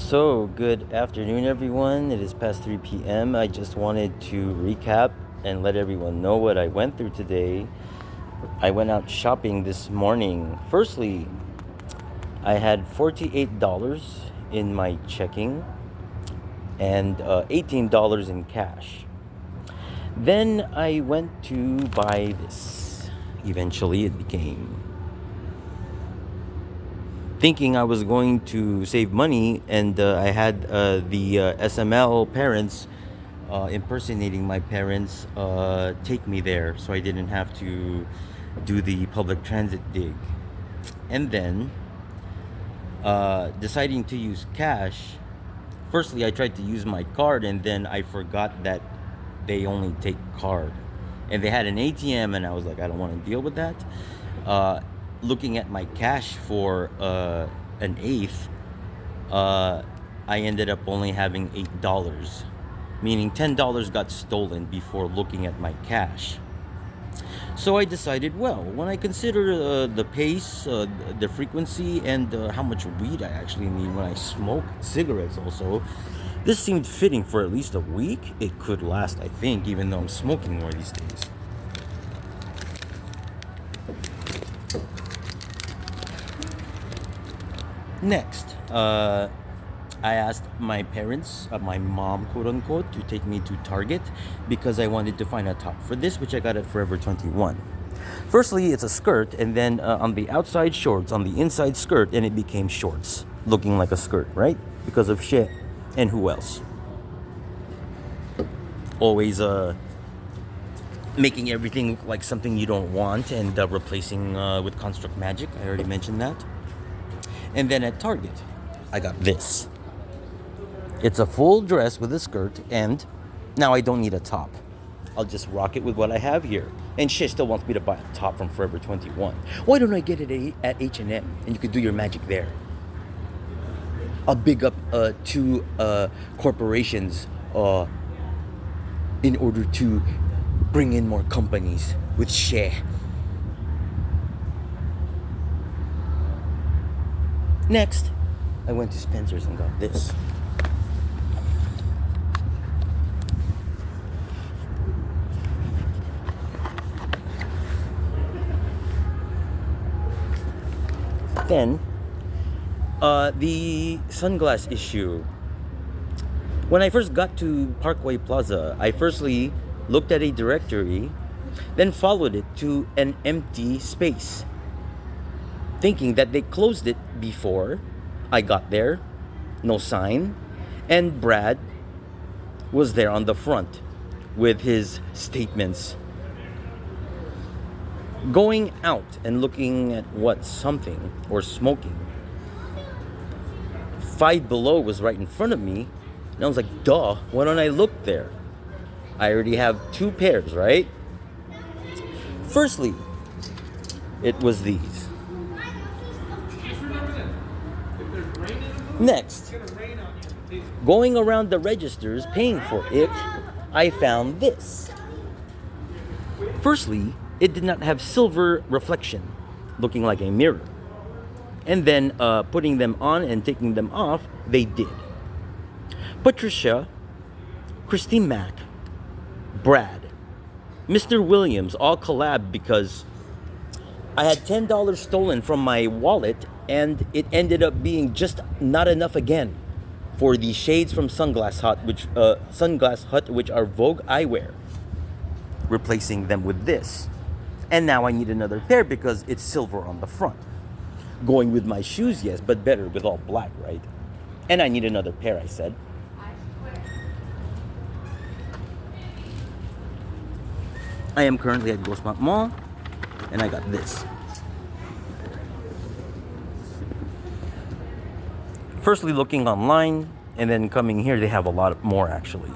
So, good afternoon, everyone. It is past 3 p.m. I just wanted to recap and let everyone know what I went through today. I went out shopping this morning. Firstly, I had $48 in my checking and $18 in cash. Then I went to buy this. Eventually, it became thinking I was going to save money, and I had the SML parents impersonating my parents take me there, so I didn't have to do the public transit dig. And then deciding to use cash. Firstly, I tried to use my card, and then I forgot that they only take card, and they had an ATM, and I was like, I don't want to deal with that. Uh, Looking at my cash for an eighth, uh, I ended up only having $8, meaning $10 got stolen before looking at my cash. So I decided, well, when I consider the pace, the frequency, and how much weed I actually need when I smoke cigarettes also, this seemed fitting for at least a week. It could last, I think, even though I'm smoking more these days. Next, I asked my parents, my mom, quote unquote, to take me to Target because I wanted to find a top for this, which I got at Forever 21. Firstly, it's a skirt, and then on the outside, shorts, on the inside, skirt, and it became shorts, looking like a skirt, right? Because of shit. And who else? Always making everything look like something you don't want, and replacing with construct magic. I already mentioned that. And then at Target, I got this. It's a full dress with a skirt, and now I don't need a top. I'll just rock it with what I have here. And shit still wants me to buy a top from Forever 21. Why don't I get it at H&M, and you could do your magic there? I'll big up two corporations in order to bring in more companies with share. Next, I went to Spencer's and got this. Then, the sunglass issue. When I first got to Parkway Plaza, I firstly looked at a directory, then followed it to an empty space, thinking that they closed it before I got there. No sign. And Brad was there on the front with his statements. Going out and looking at something or smoking. Five Below was right in front of me, and I was like, duh, why don't I look there? I already have two pairs, right? Firstly, it was these. Next, going around the registers paying for it, I found this. Firstly, it did not have silver reflection, looking like a mirror. And then putting them on and taking them off, they did. Patricia, Christine Mack, Brad, Mr. Williams all collabed because I had $10 stolen from my wallet, and it ended up being just not enough again for the shades from Sunglass Hut, which are Vogue eyewear, replacing them with this. And now I need another pair because it's silver on the front. Going with my shoes, yes, but better with all black, right? And I need another pair, I said. I am currently at Grossmont Mall, and I got this. Firstly, looking online, and then coming here, they have a lot more actually.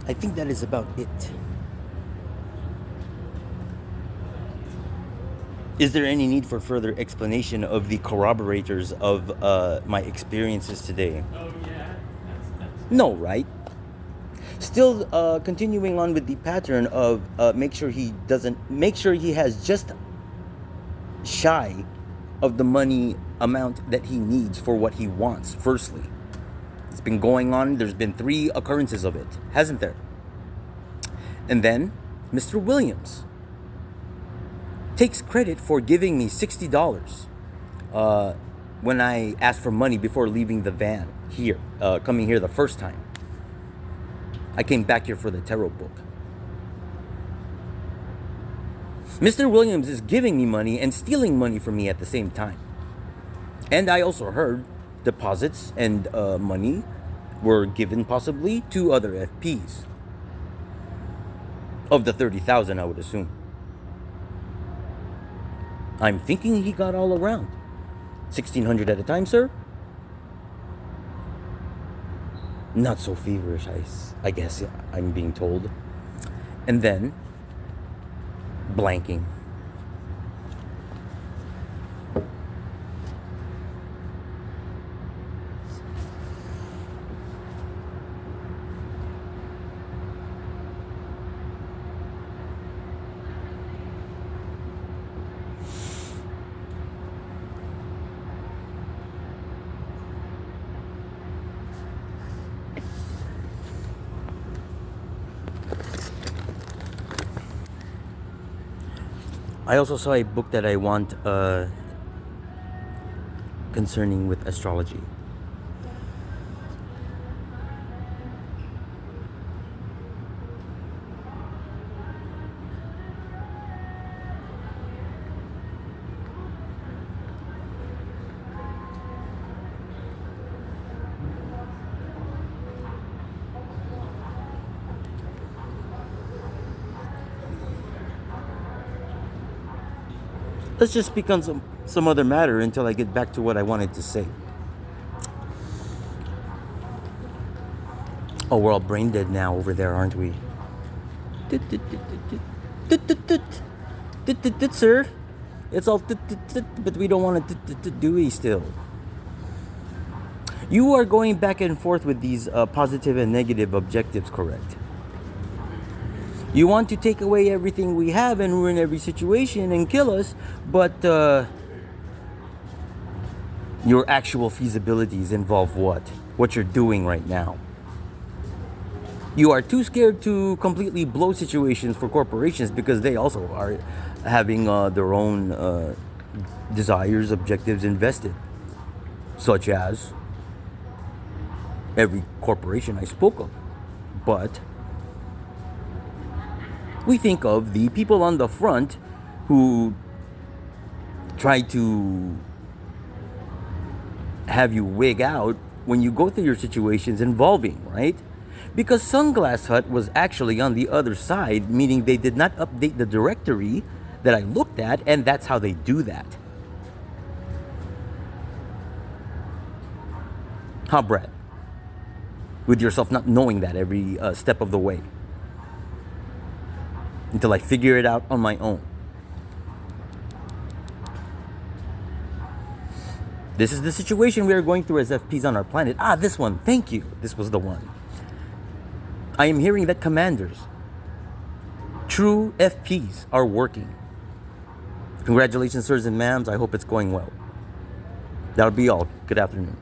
I think that is about it. Is there any need for further explanation of the corroborators of my experiences today? No, right? Still continuing on with the pattern of make sure he has just shy of the money amount that he needs for what he wants. Firstly, it's been going on. There's been 3 occurrences of it, hasn't there? And then Mr. Williams takes credit for giving me $60 when I asked for money before leaving the van here, coming here the first time. I came back here for the tarot book. Mr. Williams is giving me money and stealing money from me at the same time. And I also heard deposits and money were given possibly to other FPs. Of the 30,000, I would assume. I'm thinking he got all around. 1,600 at a time, sir? Not so feverish, I guess I'm being told. And then, blanking. I also saw a book that I want concerning with astrology. Let's just speak on some other matter until I get back to what I wanted to say. Oh, we're all brain dead now over there, aren't we? Sir, it's all but we don't want to do it still. You are going back and forth with these positive and negative objectives, correct? You want to take away everything we have and ruin every situation and kill us, but your actual feasibilities involve what? What you're doing right now. You are too scared to completely blow situations for corporations because they also are having their own desires, objectives invested, such as every corporation I spoke of. But we think of the people on the front who try to have you wig out when you go through your situations involving, right? Because Sunglass Hut was actually on the other side, meaning they did not update the directory that I looked at, and that's how they do that. Huh, Brad? With yourself not knowing that every step of the way. Until I figure it out on my own. This is the situation we are going through as FPs on our planet. Ah, this one. Thank you. This was the one. I am hearing that commanders, true FPs, are working. Congratulations, sirs and ma'ams. I hope it's going well. That'll be all. Good afternoon.